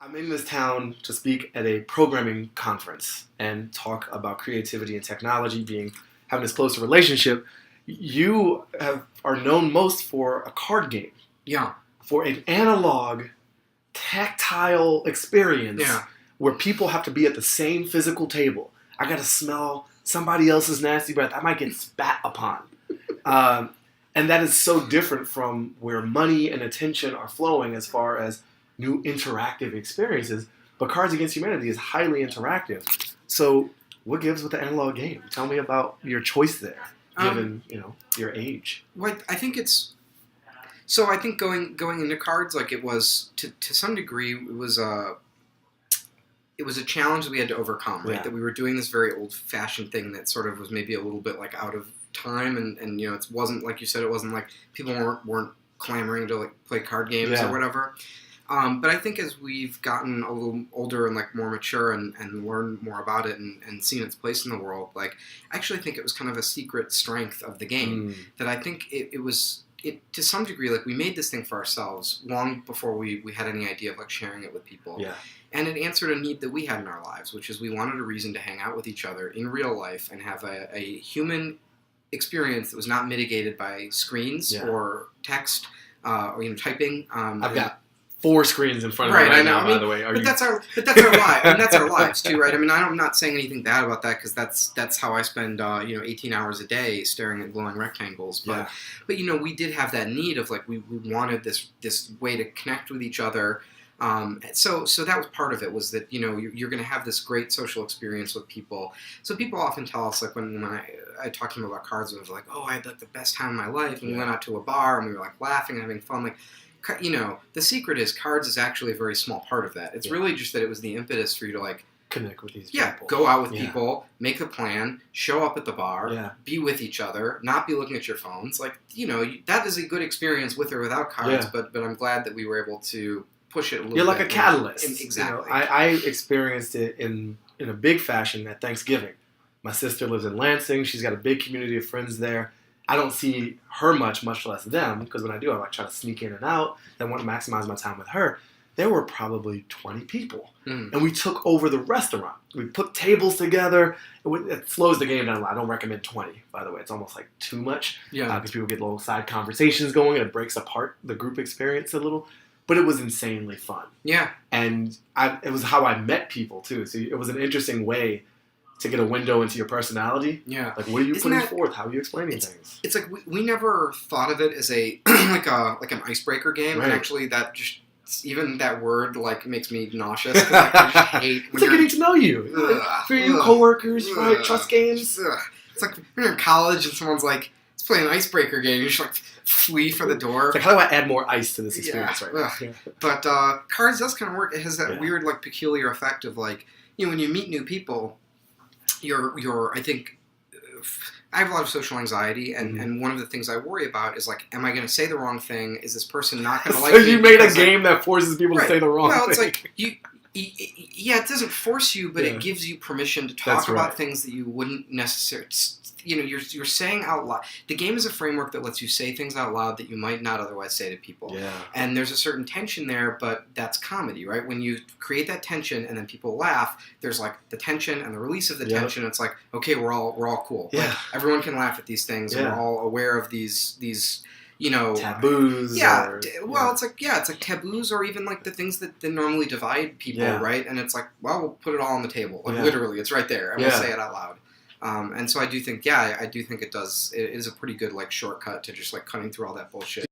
I'm in this town to speak at a programming conference and talk about creativity and technology having this closer relationship. Are known most for a card game. Yeah. For an analog, tactile experience where people have to be at the same physical table. I got to smell somebody else's nasty breath. I might get spat upon. And that is so different from where money and attention are flowing as far as new interactive experiences. But Cards Against Humanity is highly interactive. So what gives with the analog game? Tell me about your choice there, given your age. Well, I think it's... So I think going into cards, like it was, to some degree, it was a challenge that we had to overcome, right? Yeah. That we were doing this very old-fashioned thing that sort of was maybe a little bit like out of time, and it wasn't, like you said, it wasn't like people weren't clamoring to like play card games or whatever. But I think as we've gotten a little older and like more mature and learned more about it and seen its place in the world, like I actually think it was kind of a secret strength of the game that I think it was to some degree, like we made this thing for ourselves long before we had any idea of like sharing it with people. Yeah. And it answered a need that we had in our lives, which is we wanted a reason to hang out with each other in real life and have a human experience that was not mitigated by screens or text or typing. I've got 4 screens in front of me right now, now. by the way. That's our life. And that's our lives too, right? I mean, I'm not saying anything bad about that because that's how I spend 18 hours a day staring at glowing rectangles. But we did have that need of like we wanted this way to connect with each other. So that was part of it, was that you're going to have this great social experience with people. So people often tell us, like when I talk to them about cards, it was like, oh, I had like the best time of my life, and we went out to a bar and we were like laughing and having fun. Like, the secret is cards is actually a very small part of that. It's really just that it was the impetus for you to like connect with these people. Go out with people, make a plan, show up at the bar, be with each other, not be looking at your phones. Like, that is a good experience with or without cards, but I'm glad that we were able to push it a little bit. You're like a catalyst. Exactly. I experienced it in a big fashion at Thanksgiving. My sister lives in Lansing. She's got a big community of friends there. I don't see her much less them, because when I do, I like try to sneak in and out. I want to maximize my time with her. There were probably 20 people, and we took over the restaurant. We put tables together. It slows the game down a lot. I don't recommend 20, by the way. It's almost like too much, because people get little side conversations going, and it breaks apart the group experience a little. But it was insanely fun. Yeah. And it was how I met people, too. So it was an interesting way to get a window into your personality. Yeah. Like, what are you putting forth? How are you explaining things? It's like we never thought of it as a like an icebreaker game. Right. And actually that just, even that word like makes me nauseous. Like, I just hate it's like getting to know you. For you coworkers, right? Trust games. It's like when you're in college and someone's like, let's play an icebreaker game. You just like flee for the door. It's like, how do I add more ice to this experience right now? Yeah. But cards does kind of work. It has that weird, like, peculiar effect of, like, when you meet new people, I think, I have a lot of social anxiety, and one of the things I worry about is, like, am I going to say the wrong thing? Is this person not going to like me? So you made a game that forces people to say the wrong thing. Well, it's like, it doesn't force you, but it gives you permission to talk about things that you wouldn't necessarily... You're saying out loud. The game is a framework that lets you say things out loud that you might not otherwise say to people. Yeah. And there's a certain tension there, but that's comedy, right? When you create that tension and then people laugh, there's like the tension and the release of the tension. It's like, okay, we're all cool. Yeah. Like, everyone can laugh at these things, and we're all aware of these taboos. Yeah. It's like taboos, or even like the things that normally divide people, right? And it's like, well, we'll put it all on the table. Like literally, it's right there, and we'll say it out loud. And so I do think it is a pretty good like shortcut to just like cutting through all that bullshit.